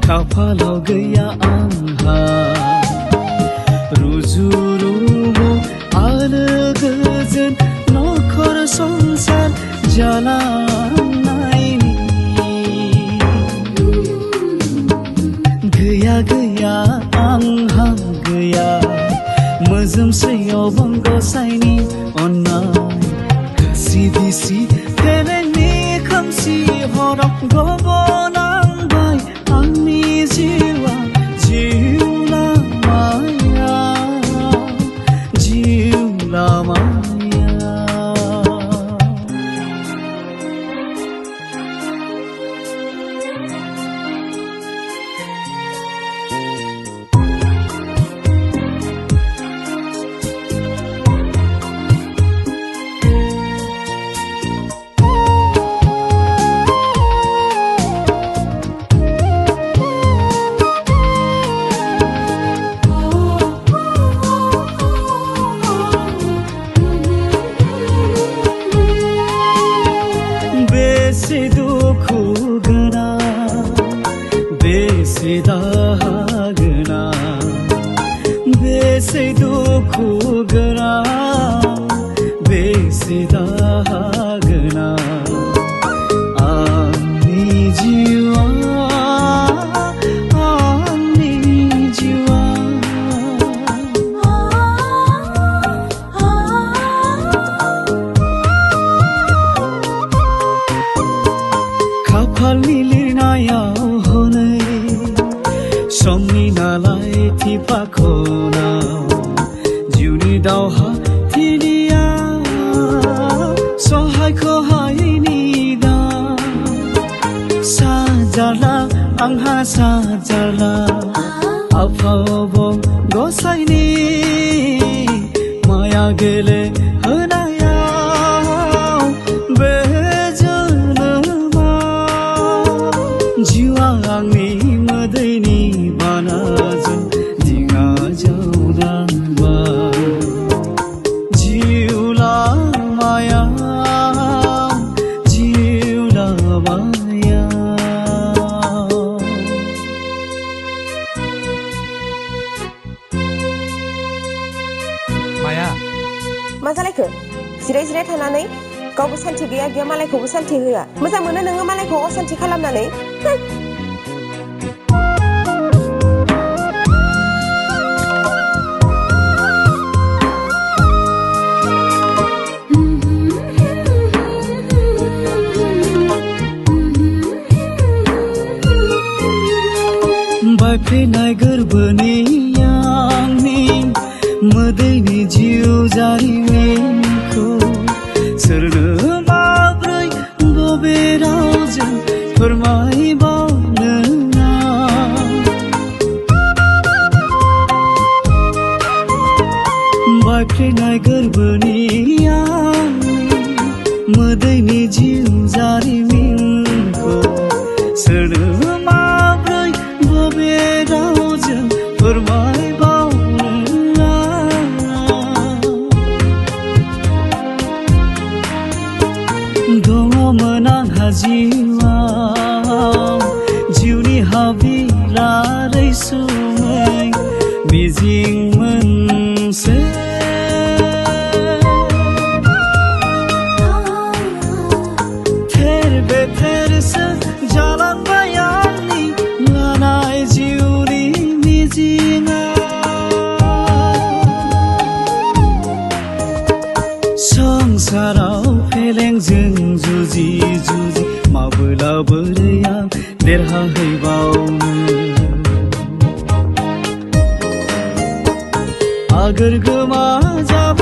खाफालाव गैया आंहा रुजु रुमु आलो गोजोन नखर संसार जालांनायनि गैया गैया आंहा गैया मोजोमस्रियाव बंगसाइनि अननाय खासि बिसि फेलेंनि खोमसि हराव गबनांबाय आंनि जिउआ जिउ लामाया जिउ लामाया बेसे दुखु गोनां बेसे दाहा गोनां बेसे दुखु गोनां बेसे दाहा गोनां आंनि जिउआ खाफालनि लिरनायाव हनै समनि नालाय थिफाखनाव जिउनि दावहा थिलिया सहायखौ हायैनि दा साजारला आंहा साजारला आफाव गसाइनि माया गेले आंनि मोदैनि बानाजों दिङा जावलांबाय जिउ लामाया जिउ लामाया माया मा जालायखो जिराय जिराय थानानै गावबो सान्थि गैया गैया मालायखौबो सान्थि होआ मोजां मोनो नोङो मालायखौ असान्थि खालामनानै बायफ्लेनाय गोरबोनि आंनि मोदैनि जिउ जारिमिनखौ सोरनो माब्रै बबे रावजों फोरमायबावनो बायफ्लेनाय गोरबोनि आंनि मोदैनि जिउ जारिमिनखौ सोरनो माब्रै बबे रावजों फोरमायबावनो दङमोन आंहा जिउआव जिउनि हाबिला रैसुमै मिजिं मोनसे थेर बेथेरसो जालांबाय आंनि लानाय जिउनि देरहाहैबावनो आगोर गोमा जाबाय